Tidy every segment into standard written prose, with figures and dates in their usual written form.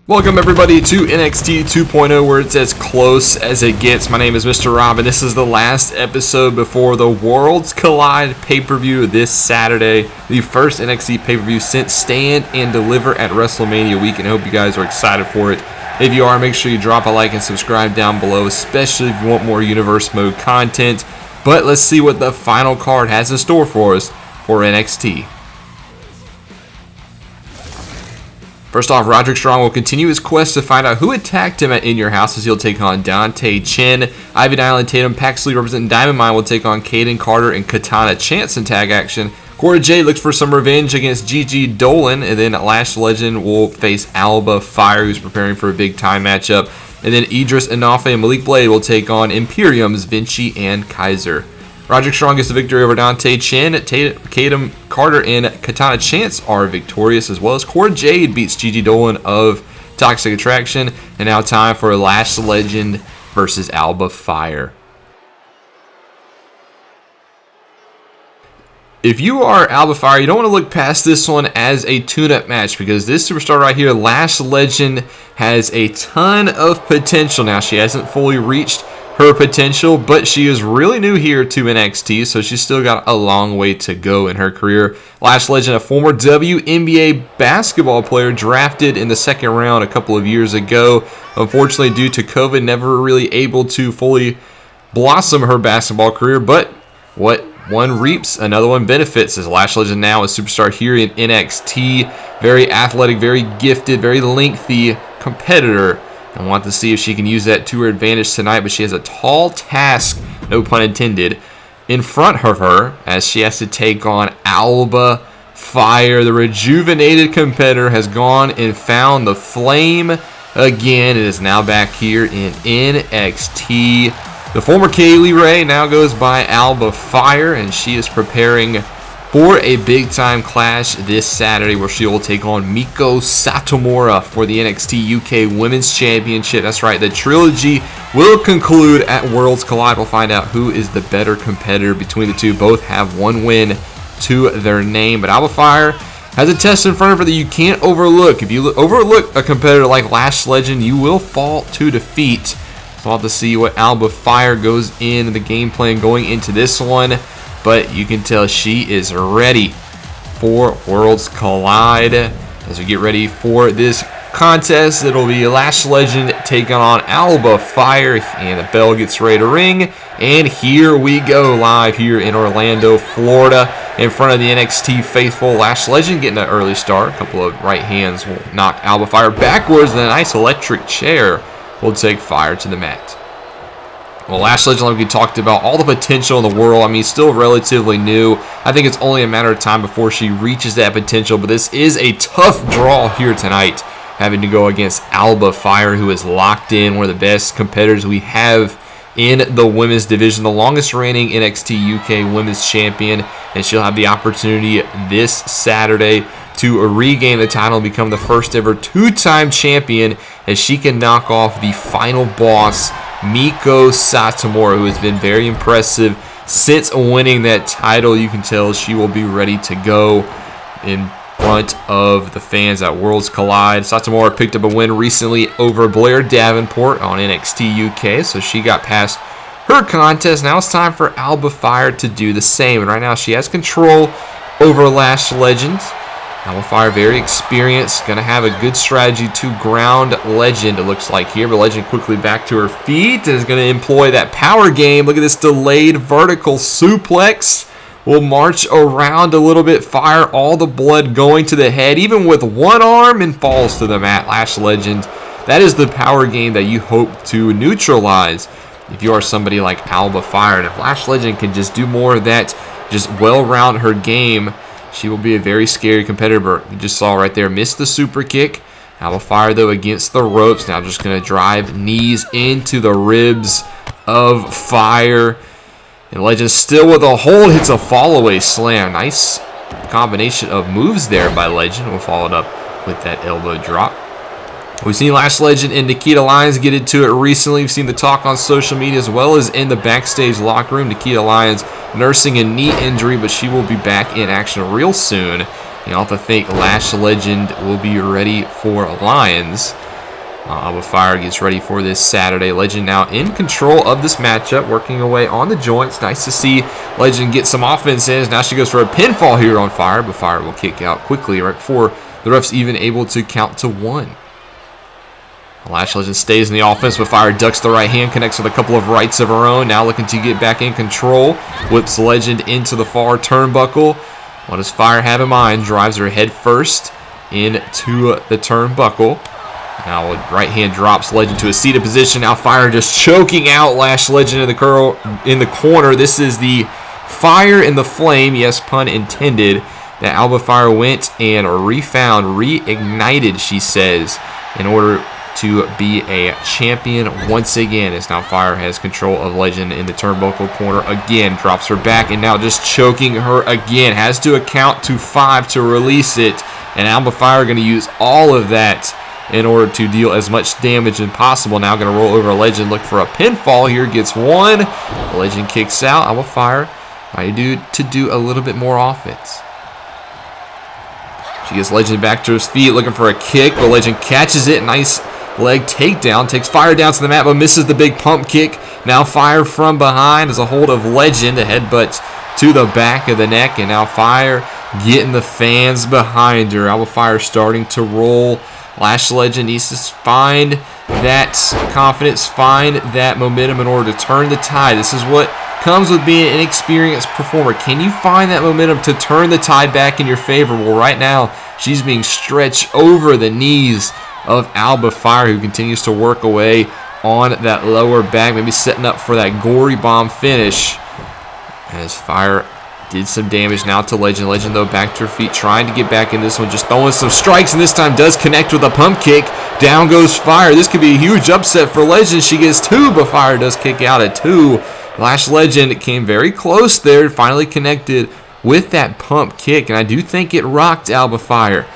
Welcome everybody to NXT 2.0, where it's as close as it gets. My name is Mr. Rob, and this is the last episode before the Worlds Collide pay-per-view this Saturday. The first NXT pay-per-view since Stand and Deliver at WrestleMania week, and I hope you guys are excited for it. If you are, make sure you drop a like and subscribe down below, especially if you want more Universe Mode content. But let's see what the final card has in store for us for NXT. First off, Roderick Strong will continue his quest to find out who attacked him at In Your House, as he'll take on Dante Chen. Ivy Island Tatum, Paxley representing Diamond Mine will take on Caden Carter and Katana Chance in tag action. Cora Jade looks for some revenge against Gigi Dolan, and then Lash Legend will face Alba Fyre, who's preparing for a big time matchup. And then Edris, Enofe, and Malik Blade will take on Imperium's Vinci and Kaiser. Roderick Strong gets the victory over Dante Chen. Caden Carter and Katana Chance are victorious, as well as Cora Jade beats Gigi Dolan of Toxic Attraction. And now time for Lash Legend versus Alba Fyre. If you are Alba Fyre, you don't want to look past this one as a tune-up match, because this superstar right here, Lash Legend, has a ton of potential. Now, she hasn't fully reached her potential, but she is really new here to NXT, so she's still got a long way to go in her career. Lash Legend, a former WNBA basketball player, drafted in the second round a couple of years ago. Unfortunately, due to COVID, never really able to fully blossom her basketball career, but what one reaps, another one benefits, as Lash Legend now is a superstar here in NXT. Very athletic, very gifted, very lengthy competitor. I want to see if she can use that to her advantage tonight, but she has a tall task, no pun intended, in front of her, as she has to take on Alba Fyre. The rejuvenated competitor has gone and found the flame again. It is now back here in NXT. The former Kaylee Ray now goes by Alba Fyre, and she is preparing for a big-time clash this Saturday, where she will take on Meiko Satomura for the NXT UK Women's Championship. That's right, the trilogy will conclude at Worlds Collide. We'll find out who is the better competitor between the two. Both have one win to their name, but Alba Fyre has a test in front of her that you can't overlook. If you overlook a competitor like Lash Legend, you will fall to defeat. So we'll have to see what Alba Fyre goes in the game plan going into this one. But you can tell she is ready for Worlds Collide. As we get ready for this contest, it'll be Lash Legend taking on Alba Fyre, and the bell gets ready to ring. And here we go, live here in Orlando, Florida, in front of the NXT faithful. Lash Legend getting an early start. A couple of right hands will knock Alba Fyre backwards, and a nice electric chair will take Fyre to the mat. Well, Lash Legend, like we talked about, all the potential in the world. I mean, still relatively new. I think it's only a matter of time before she reaches that potential, but this is a tough draw here tonight, having to go against Alba Fyre, who is locked in, one of the best competitors we have in the women's division, the longest reigning NXT UK Women's Champion, and she'll have the opportunity this Saturday to regain the title and become the first ever two-time champion, as she can knock off the final boss, Meiko Satomura, who has been very impressive since winning that title. You can tell she will be ready to go in front of the fans at Worlds Collide. Satomura picked up a win recently over Blair Davenport on NXT UK, so she got past her contest. Now it's time for Alba Fyre to do the same, and right now she has control over Lash Legend. Alba Fyre, very experienced, going to have a good strategy to ground Legend, it looks like here. But Legend quickly back to her feet and is going to employ that power game. Look at this delayed vertical suplex. Will march around a little bit, Fyre all the blood going to the head, even with one arm, and falls to the mat. Lash Legend, that is the power game that you hope to neutralize if you are somebody like Alba Fyre. And if Lash Legend can just do more of that, just well-round her game, she will be a very scary competitor. But you just saw right there, missed the super kick. Alba Fyre, though, against the ropes. Now just going to drive knees into the ribs of Fyre. And Legend still with a hold, hits a fall-away slam. Nice combination of moves there by Legend. We'll follow it up with that elbow drop. We've seen Lash Legend and Nikita Lyons get into it recently. We've seen the talk on social media as well as in the backstage locker room. Nikita Lyons nursing a knee injury, but she will be back in action real soon. You have to think Lash Legend will be ready for Lyons. Alba Fyre gets ready for this Saturday. Legend now in control of this matchup, working away on the joints. Nice to see Legend get some offense in. Now she goes for a pinfall here on Fyre, but Fyre will kick out quickly right before the ref's even able to count to 1. Lash Legend stays in the offense, but Fyre ducks the right hand, connects with a couple of rights of her own. Now looking to get back in control. Whips Legend into the far turnbuckle. What does Fyre have in mind? Drives her head first into the turnbuckle. Now right hand drops Legend to a seated position. Now Fyre just choking out Lash Legend in the corner. This is the fire in the flame, yes, pun intended, that Alba Fyre went and reignited, she says, in order to be a champion once again. As now Fyre has control of Legend in the turnbuckle corner again. Drops her back and now just choking her again. Has to count to 5 to release it. And Alba Fyre going to use all of that in order to deal as much damage as possible. Now going to roll over Legend, look for a pinfall here, gets 1. Legend kicks out. Alba Fyre might do a little bit more offense. She gets Legend back to his feet, looking for a kick, but Legend catches it. Nice leg takedown, takes Fyre down to the mat, but misses the big pump kick. Now Fyre from behind as a hold of Legend, a headbutt to the back of the neck, and now Fyre getting the fans behind her. Alba Fyre starting to roll. Lash Legend needs to find that confidence, find that momentum in order to turn the tide. This is what comes with being an inexperienced performer. Can you find that momentum to turn the tide back in your favor? Well, right now, she's being stretched over the knees of Alba Fyre, who continues to work away on that lower back, maybe setting up for that gory bomb finish. As Fyre did some damage now to Legend. Legend, though, back to her feet, trying to get back in this one, just throwing some strikes, and this time does connect with a pump kick. Down goes Fyre. This could be a huge upset for Legend. She gets 2, but Fyre does kick out at 2. Lash Legend came very close there, finally connected with that pump kick, and I do think it rocked Alba Fyre.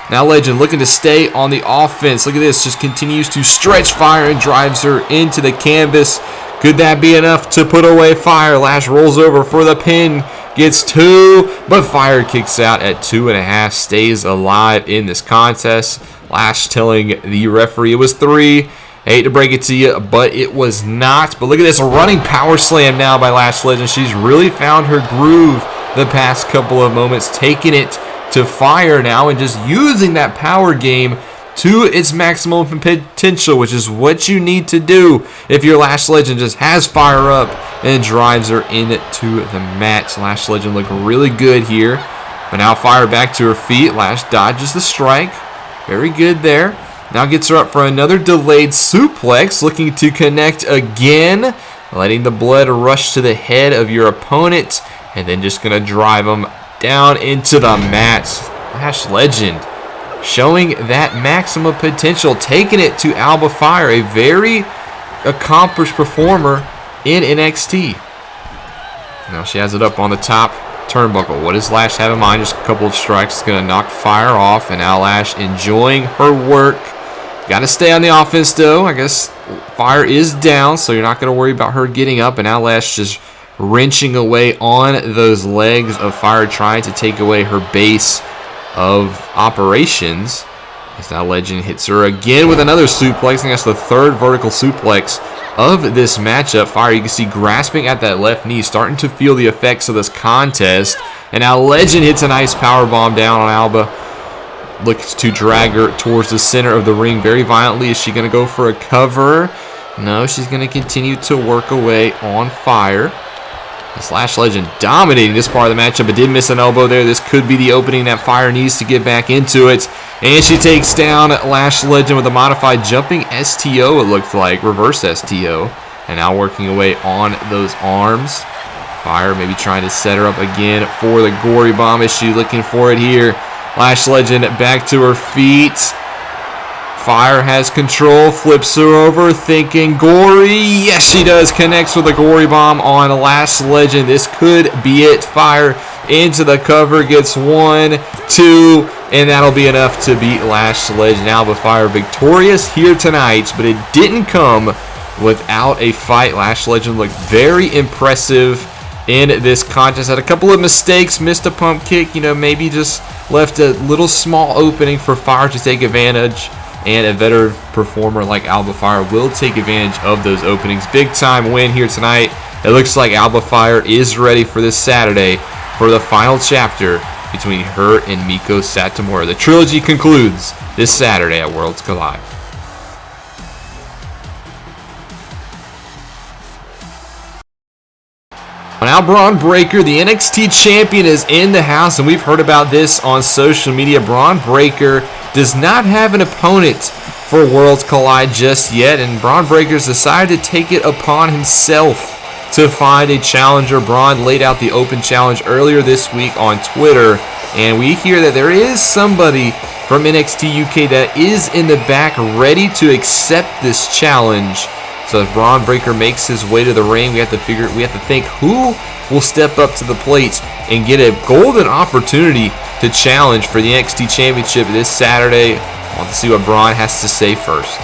Now Legend looking to stay on the offense. Look at this, just continues to stretch Fyre and drives her into the canvas. Could that be enough to put away Fyre? Lash rolls over for the pin, gets 2, but Fyre kicks out at 2.5, stays alive in this contest. Lash telling the referee it was 3. I hate to break it to you, but it was not. But look at this, a running power slam now by Lash Legend. She's really found her groove the past couple of moments, taking it to Fyre now and just using that power game to its maximum potential, which is what you need to do if your Lash Legend just has Fyre up and drives her into the mat. Lash Legend looking really good here. But now Fyre back to her feet. Lash dodges the strike. Very good there. Now gets her up for another delayed suplex, looking to connect again, letting the blood rush to the head of your opponent, and then just going to drive them down into the mat. Lash Legend showing that maximum potential, taking it to Alba Fyre, a very accomplished performer in NXT. Now she has it up on the top turnbuckle. What does Lash have in mind? Just a couple of strikes. It's going to knock Fyre off, and now Lash enjoying her work. Got to stay on the offense, though. I guess Fyre is down, so you're not going to worry about her getting up. And now Lash just wrenching away on those legs of Fyre, trying to take away her base of operations. As now Legend hits her again with another suplex. I think that's the 3rd vertical suplex of this matchup. Fyre, you can see, grasping at that left knee, starting to feel the effects of this contest. And now Legend hits a nice power bomb down on Alba. Looks to drag her towards the center of the ring very violently. Is she going to go for a cover? No, she's going to continue to work away on Fyre. This Lash Legend dominating this part of the matchup, but did miss an elbow there. This could be the opening that Fyre needs to get back into it. And she takes down Lash Legend with a modified jumping STO, it looked like. Reverse STO. And now working away on those arms. Fyre maybe trying to set her up again for the gory bomb. Is she looking for it here? Lash Legend back to her feet. Fyre has control, flips her over, thinking gory. Yes, she does. Connects with a gory bomb on Lash Legend. This could be it. Fyre into the cover, gets 1, 2, and that'll be enough to beat Lash Legend. Alba Fyre victorious here tonight, but it didn't come without a fight. Lash Legend looked very impressive in this contest. Had a couple of mistakes, missed a pump kick, maybe just left a little small opening for Fyre to take advantage. and a veteran performer like Alba Fyre will take advantage of those openings. Big time win here tonight. It looks like Alba Fyre is ready for this Saturday for the final chapter between her and Meiko Satomura. The trilogy concludes this Saturday at Worlds Collide. Now Bron Breakker, the NXT Champion, is in the house, and we've heard about this on social media. Bron Breakker does not have an opponent for Worlds Collide just yet, and Bron Breakker's decided to take it upon himself to find a challenger. Bron laid out the open challenge earlier this week on Twitter, and we hear that there is somebody from NXT UK that is in the back ready to accept this challenge. So as Bron Breakker makes his way to the ring, we have to think who will step up to the plate and get a golden opportunity to challenge for the NXT Championship this Saturday. I want to see what Bron has to say first.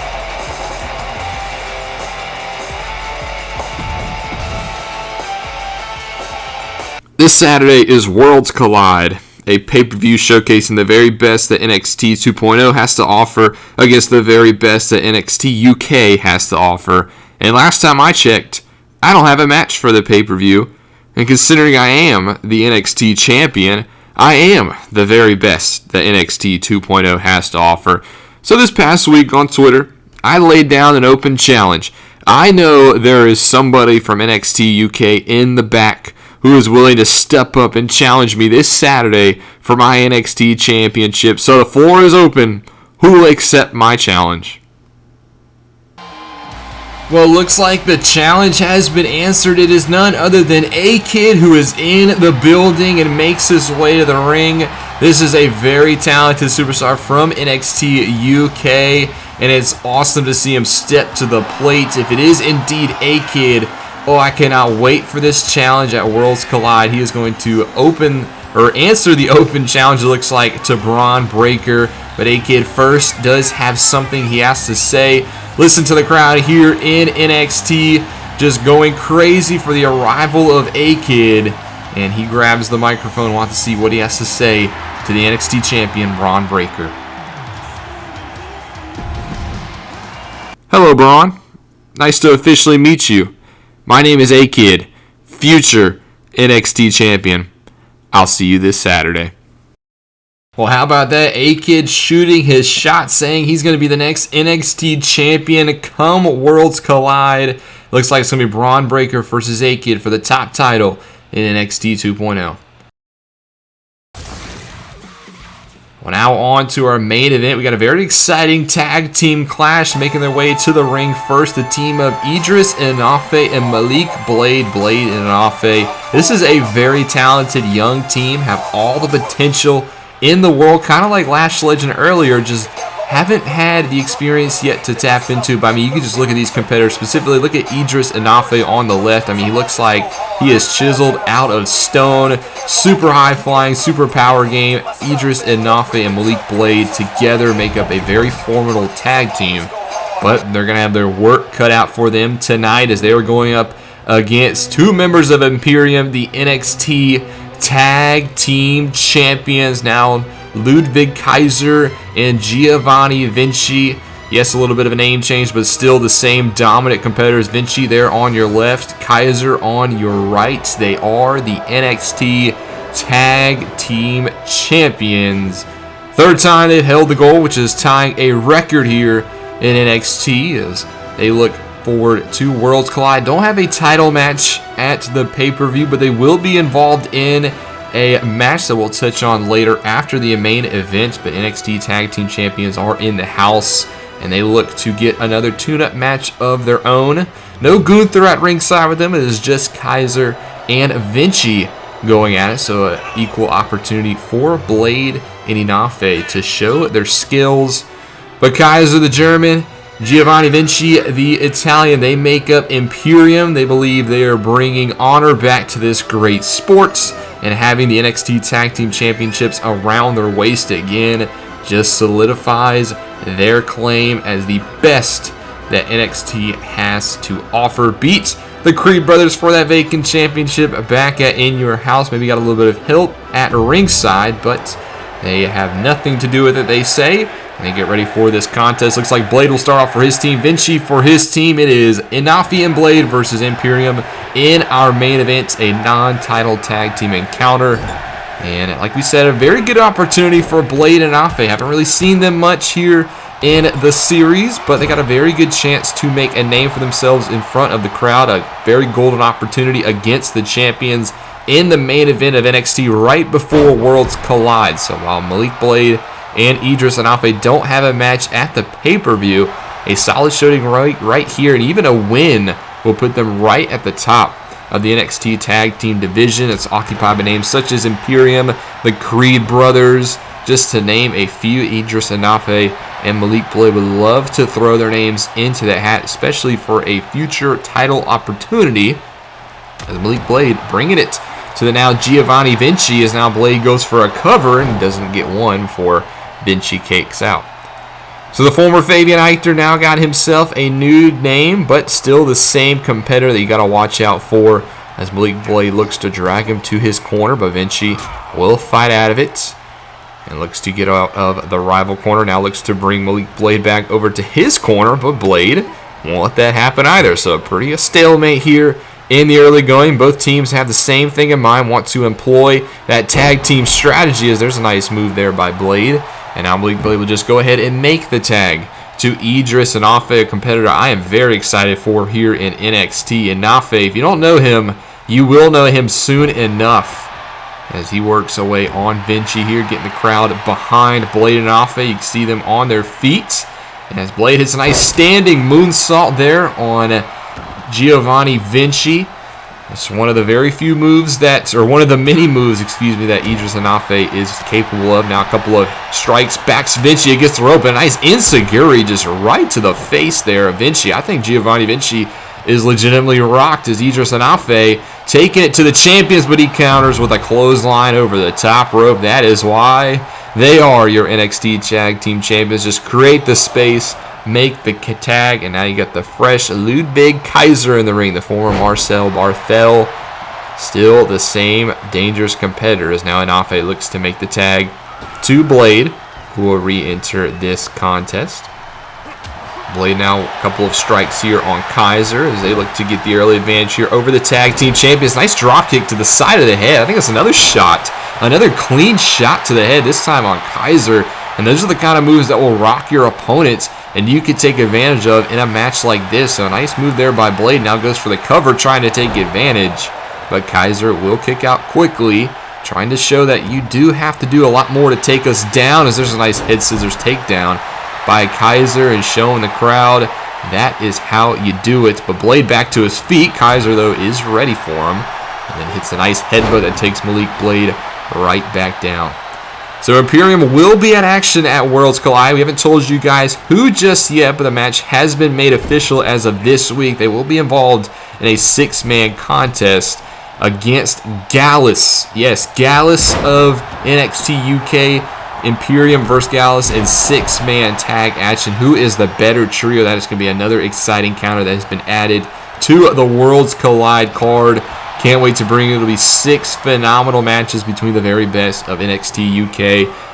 This Saturday is Worlds Collide, a pay-per-view showcasing the very best that NXT 2.0 has to offer against the very best that NXT UK has to offer. And last time I checked, I don't have a match for the pay-per-view. And considering I am the NXT champion, I am the very best that NXT 2.0 has to offer. So this past week on Twitter, I laid down an open challenge. I know there is somebody from NXT UK in the back who is willing to step up and challenge me this Saturday for my NXT championship. So the floor is open. Who will accept my challenge? Well, looks like the challenge has been answered. It is none other than A-Kid, who is in the building and makes his way to the ring. This is a very talented superstar from NXT UK, and it's awesome to see him step to the plate. If it is indeed A-Kid, oh, I cannot wait for this challenge at Worlds Collide. He is going to answer the open challenge, it looks like, to Bron Breakker. But A-Kid first does have something he has to say. Listen to the crowd here in NXT just going crazy for the arrival of A-Kid. And he grabs the microphone. Want to see what he has to say to the NXT champion, Bron Breakker. Hello, Bron. Nice to officially meet you. My name is A-Kid, future NXT champion. I'll see you this Saturday. Well, how about that? A-Kid shooting his shot, saying he's going to be the next NXT champion come Worlds Collide. Looks like it's going to be Bron Breakker versus A-Kid for the top title in NXT 2.0. Well, now on to our main event. We got a very exciting tag team clash making their way to the ring first. The team of Edris, Enofe, and Malik, Blade, and Enofe. This is a very talented young team, have all the potential in the world, kind of like Lash Legend earlier, just haven't had the experience yet to tap into. But I mean, you can just look at these competitors, specifically look at Edris Enofe on the left. I mean, he looks like he is chiseled out of stone, super high flying, super power game. Edris Enofe and Malik Blade together make up a very formidable tag team, but they're going to have their work cut out for them tonight as they are going up against two members of Imperium, the NXT Tag Team Champions, now Ludwig Kaiser and Giovanni Vinci. Yes, a little bit of a name change, but still the same dominant competitors. Vinci there on your left, Kaiser on your right. They are the NXT Tag Team Champions. Third time they've held the gold, which is tying a record here in NXT as they look forward to Worlds Collide. Don't have a title match at the pay-per-view, but they will be involved in a match that we'll touch on later after the main event. But NXT Tag Team Champions are in the house, and they look to get another tune-up match of their own. No Gunther at ringside with them. It is just Kaiser and Vinci going at it, so an equal opportunity for Blade and Enofe to show their skills. But Kaiser, the German, Giovanni Vinci, the Italian, they make up Imperium. They believe they are bringing honor back to this great sport, and having the NXT Tag Team Championships around their waist again just solidifies their claim as the best that NXT has to offer. Beat the Creed brothers for that vacant championship back at In Your House. Maybe got a little bit of help at ringside, but They have nothing to do with it, they say. They get ready for this contest. Looks like Blade will start off for his team. Vinci for his team. It is Enofe and Blade versus Imperium in our main event, a non-title tag team encounter. And like we said, a very good opportunity for Blade and Enofe. Haven't really seen them much here in the series, but they got a very good chance to make a name for themselves in front of the crowd. A very golden opportunity against the champions in the main event of NXT right before Worlds Collide. So while Malik, Blade, and Edris and Enofe don't have a match at the pay-per-view, a solid showing right here, and even a win will put them right at the top of the NXT Tag Team division. It's occupied by names such as Imperium, the Creed Brothers, just to name a few. Edris Enofe and Malik Blade would love to throw their names into the hat, especially for a future title opportunity. As Malik Blade bringing it to the now Giovanni Vinci, as now Blade goes for a cover and doesn't get one for Vinci cakes out. So the former Fabian Aichter now got himself a new name, but still the same competitor that you got to watch out for, as Malik Blade looks to drag him to his corner, but Vinci will fight out of it and looks to get out of the rival corner. Now looks to bring Malik Blade back over to his corner, but Blade won't let that happen either. So a stalemate here in the early going. Both teams have the same thing in mind, want to employ that tag team strategy, as there's a nice move there by Blade. And now Malik Blade will just go ahead and make the tag to Edris Enofe, a competitor I am very excited for here in NXT. Enofe, if you don't know him, you will know him soon enough, as he works away on Vinci here, getting the crowd behind Blade and Enofe. You can see them on their feet. And as Blade hits a nice standing moonsault there on Giovanni Vinci. It's one of the very few moves or one of the many moves, excuse me, that Edris Enofe is capable of. Now a couple of strikes, backs Vinci against the rope, and a nice enziguri just right to the face there of Vinci. I think Giovanni Vinci is legitimately rocked, as Edris Enofe taking it to the champions, but he counters with a clothesline over the top rope. That is why they are your NXT Tag Team Champions. Just create the space, make the tag, and now you got the fresh Ludwig Kaiser in the ring, the former Marcel Barthel. Still the same dangerous competitor, as now Enofe looks to make the tag to Blade, who will re-enter this contest. Blade now a couple of strikes here on Kaiser as they look to get the early advantage here over the tag team champions. Nice drop kick to the side of the head. I think that's another shot, another clean shot to the head, this time on Kaiser. And those are the kind of moves that will rock your opponents, and you could take advantage of in a match like this. So a nice move there by Blade. Now goes for the cover, trying to take advantage, but Kaiser will kick out quickly, trying to show that you do have to do a lot more to take us down, as there's a nice head scissors takedown by Kaiser, and showing the crowd that is how you do it. But Blade back to his feet. Kaiser, though, is ready for him, and then hits a nice headbutt that takes Malik Blade right back down. So Imperium will be in action at Worlds Collide. We haven't told you guys who just yet, but the match has been made official as of this week. They will be involved in a 6-man contest against Gallus. Yes, Gallus of NXT UK, Imperium versus Gallus in 6-man tag action. Who is the better trio? That is going to be another exciting counter that has been added to the Worlds Collide card. Can't wait to bring you. It'll be 6 phenomenal matches between the very best of NXT UK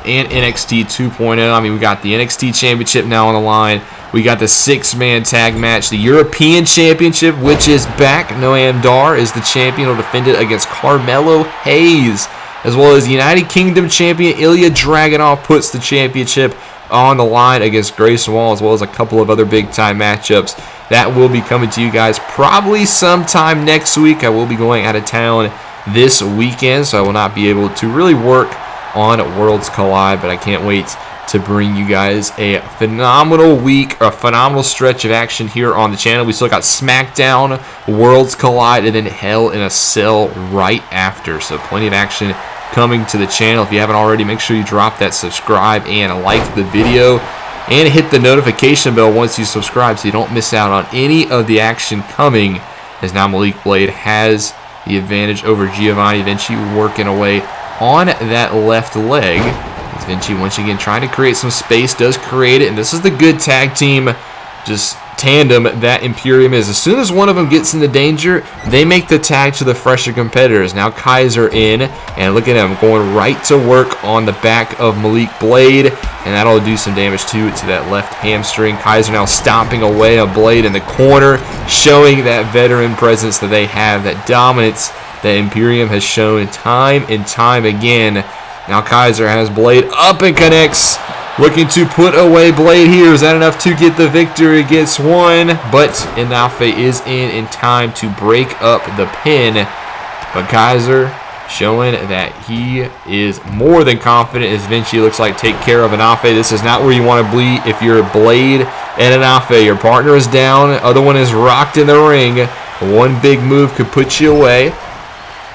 and NXT 2.0. I mean, we got the NXT Championship now on the line. We got the 6-man tag match, the European Championship, which is back. Noam Dar is the champion. Will defend it against Carmelo Hayes, as well as United Kingdom champion Ilya Dragunov puts the championship on the line against Grayson Waller, as well as a couple of other big-time matchups that will be coming to you guys probably sometime next week. I will be going out of town this weekend, so I will not be able to really work on Worlds Collide, but I can't wait to bring you guys a phenomenal week, or a phenomenal stretch of action here on the channel. We still got SmackDown, Worlds Collide, and then Hell in a Cell right after, so plenty of action coming to the channel. If you haven't already, make sure you drop that subscribe and like the video, and hit the notification bell once you subscribe so you don't miss out on any of the action coming, as now Malik Blade has the advantage over Giovanni Vinci, working away on that left leg. As Vinci once again trying to create some space, does create it, and this is the good tag team just tandem that Imperium is. As soon as one of them gets into danger, they make the tag to the fresher competitors. Now Kaiser in, and look at him going right to work on the back of Malik Blade, and that'll do some damage to that left hamstring. Kaiser now stomping away a Blade in the corner, showing that veteran presence that they have, that dominance that Imperium has shown time and time again. Now Kaiser has Blade up and connects. Looking to put away Blade here. Is that enough to get the victory? Gets one, but Enofe is in time to break up the pin. But Kaiser showing that he is more than confident as Vinci looks like take care of Enofe. This is not where you want to be if you're Blade and Enofe. Your partner is down, other one is rocked in the ring. One big move could put you away.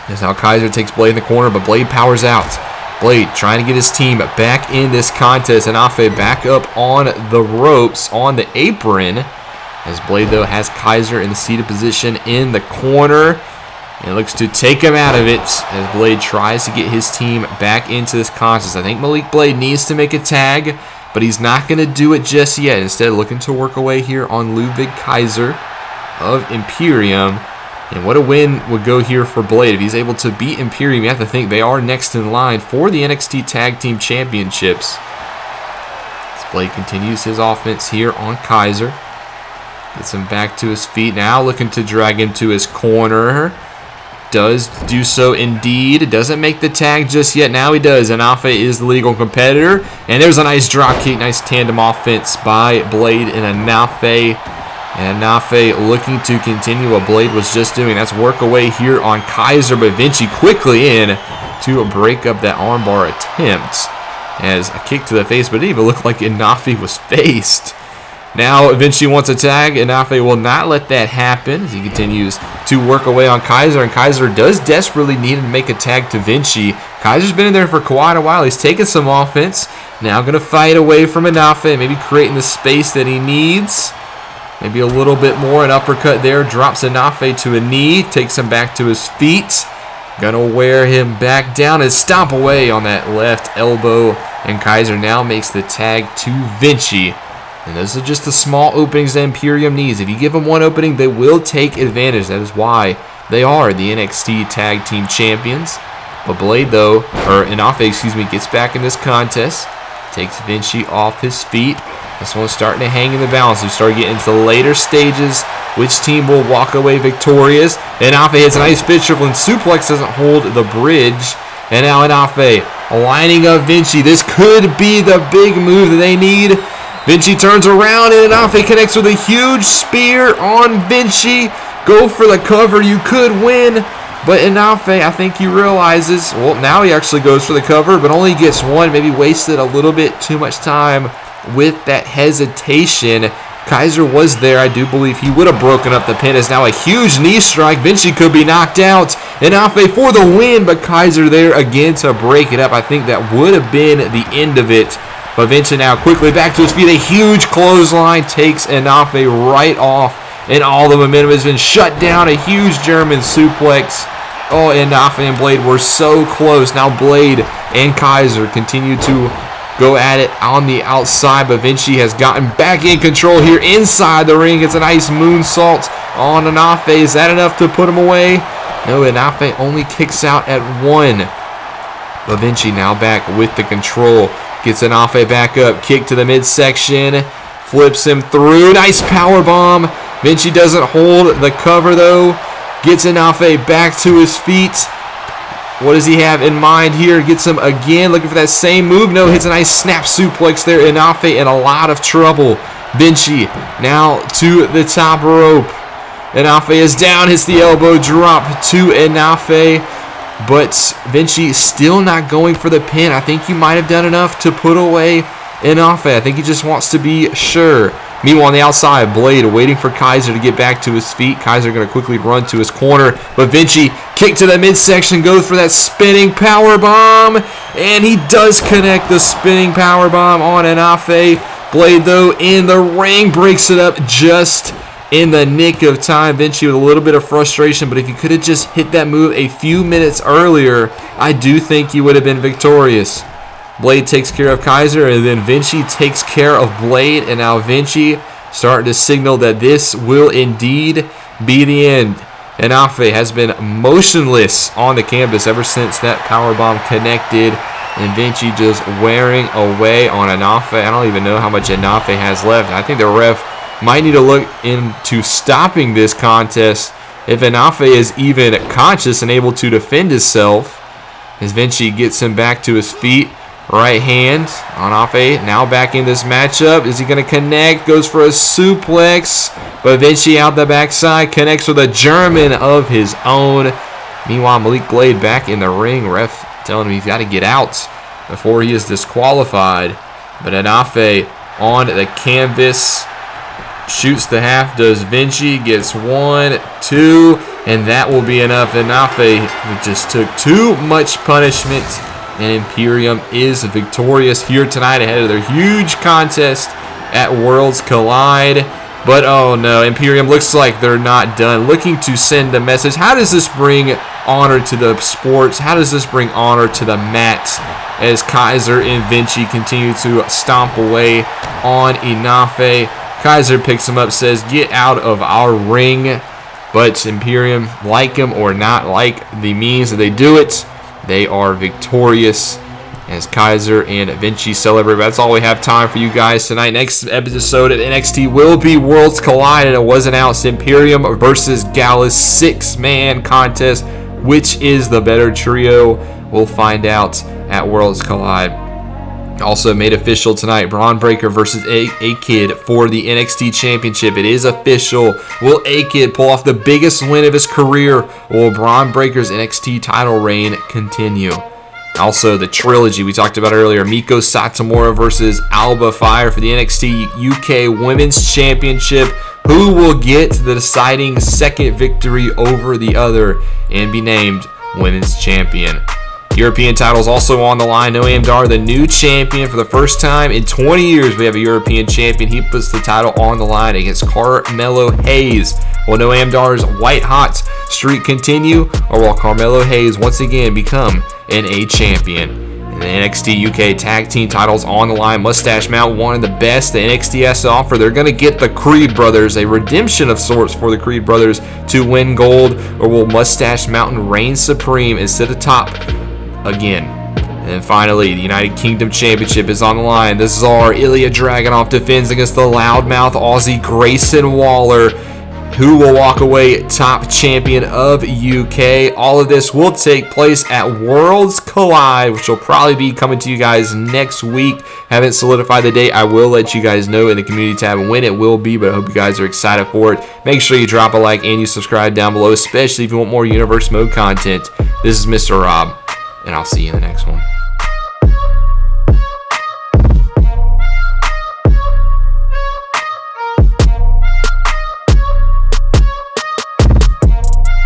As now Kaiser takes Blade in the corner, but Blade powers out. Blade trying to get his team back in this contest. Enofe back up on the ropes, on the apron. As Blade, though, has Kaiser in the seated position in the corner. And looks to take him out of it as Blade tries to get his team back into this contest. I think Malik Blade needs to make a tag, but he's not going to do it just yet. Instead, looking to work away here on Ludwig Kaiser of Imperium. And what a win would go here for Blade. If he's able to beat Imperium, you have to think they are next in line for the NXT Tag Team Championships. As Blade continues his offense here on Kaiser. Gets him back to his feet. Now looking to drag him to his corner. Does do so indeed. Doesn't make the tag just yet. Now he does. Enofe is the legal competitor. And there's a nice drop kick. Nice tandem offense by Blade and Enofe. And Enofe looking to continue what Blade was just doing. That's work away here on Kaiser, but Vinci quickly in to break up that armbar attempt. As a kick to the face, but it didn't even look like Enofe was faced. Now Vinci wants a tag. Enofe will not let that happen as he continues to work away on Kaiser. And Kaiser does desperately need to make a tag to Vinci. Kaiser's been in there for quite a while. He's taking some offense. Now going to fight away from Enofe, maybe creating the space that he needs. Maybe a little bit more. An uppercut there. Drops Enofe to a knee. Takes him back to his feet. Gonna wear him back down and stomp away on that left elbow. And Kaiser now makes the tag to Vinci. And those are just the small openings that Imperium needs. If you give them one opening, they will take advantage. That is why they are the NXT Tag Team Champions. But Blade, though, or Enofe, excuse me, gets back in this contest. Takes Vinci off his feet. This one's starting to hang in the balance. We start getting into the later stages. Which team will walk away victorious? Enofe hits a nice Fisherman suplex, doesn't hold the bridge. And now Enofe lining up Vinci. This could be the big move that they need. Vinci turns around and Enofe connects with a huge spear on Vinci. Go for the cover. You could win. But Enofe, I think he realizes, well, now he actually goes for the cover, but only gets one. Maybe wasted a little bit too much time with that hesitation. Kaiser was there. I do believe he would have broken up the pin. As now a huge knee strike. Vinci could be knocked out. Enofe for the win, but Kaiser there again to break it up. I think that would have been the end of it. But Vinci now quickly back to his feet. A huge clothesline takes Enofe right off. And all the momentum has been shut down. A huge German suplex. Oh, Enofe and Blade were so close. Now Blade and Kaiser continue to go at it on the outside, but Vinci has gotten back in control here inside the ring. It's a nice moonsault on Enofe. Is that enough to put him away? No, Enofe only kicks out at one. But Vinci now back with the control. Gets Enofe back up. Kick to the midsection. Flips him through. Nice power bomb. Vinci doesn't hold the cover though. Gets Enofe back to his feet. What does he have in mind here? Gets him again, looking for that same move. No, hits a nice snap suplex there. Enofe in a lot of trouble. Vinci now to the top rope. Enofe is down, hits the elbow drop to Enofe. But Vinci still not going for the pin. I think he might have done enough to put away Enofe. I think he just wants to be sure. Meanwhile, on the outside, Blade waiting for Kaiser to get back to his feet. Kaiser going to quickly run to his corner. But Vinci, kick to the midsection, goes for that spinning power bomb. And he does connect the spinning power bomb on Enofe. Blade, though, in the ring, breaks it up just in the nick of time. Vinci with a little bit of frustration. But if he could have just hit that move a few minutes earlier, I do think he would have been victorious. Blade takes care of Kaiser, and then Vinci takes care of Blade, and now Vinci starting to signal that this will indeed be the end. Enofe has been motionless on the canvas ever since that powerbomb connected. And Vinci just wearing away on Enofe. I don't even know how much Enofe has left. I think the ref might need to look into stopping this contest if Enofe is even conscious and able to defend himself. As Vinci gets him back to his feet. Right hand. Enofe now back in this matchup. Is he going to connect? Goes for a suplex. But Vinci out the backside. Connects with a German of his own. Meanwhile, Malik Glade back in the ring. Ref telling him he's got to get out before he is disqualified. But Enofe on the canvas. Shoots the half. Does Vinci. Gets 1, 2. And that will be enough. Enofe just took too much punishment. And Imperium is victorious here tonight ahead of their huge contest at Worlds Collide. But oh no, Imperium looks like they're not done. Looking to send a message. How does this bring honor to the sports? How does this bring honor to the mat as Kaiser and Vinci continue to stomp away on Enofe? Kaiser picks him up, says, "Get out of our ring." But Imperium, like him or not like the means that they do it, they are victorious as Kaiser and Vinci celebrate. That's all we have time for you guys tonight. Next episode of NXT will be Worlds Collide, and it was announced Imperium versus Gallus 6-man contest. Which is the better trio? We'll find out at Worlds Collide. Also made official tonight, Bron Breakker versus A-Kid for the NXT Championship. It is official. Will A-Kid pull off the biggest win of his career? Or will Bron Breakker's NXT title reign continue? Also, the trilogy we talked about earlier, Miko Satomura versus Alba Fyre for the NXT UK Women's Championship. Who will get the deciding second victory over the other and be named Women's Champion? European titles also on the line. Noam Dar, the new champion for the first time in 20 years. We have a European champion. He puts the title on the line against Carmelo Hayes. Will Noam Dar's white-hot streak continue, or will Carmelo Hayes once again become NA champion? And the NXT UK tag team titles on the line. Mustache Mountain, one of the best the NXT has to offer. They're going to get the Creed Brothers, a redemption of sorts for the Creed Brothers to win gold, or will Mustache Mountain reign supreme and sit atop again? And then finally, the United Kingdom Championship is on the line. The Tsar Ilya Dragunov defends against the loudmouth Aussie Grayson Waller. Who will walk away top champion of UK? All of this will take place at Worlds Collide, which will probably be coming to you guys next week. Haven't solidified the date. I will let you guys know in the community tab when it will be, but I hope you guys are excited for it. Make sure you drop a like and you subscribe down below, especially if you want more Universe Mode content. This is Mr. Rob, and I'll see you in the next one.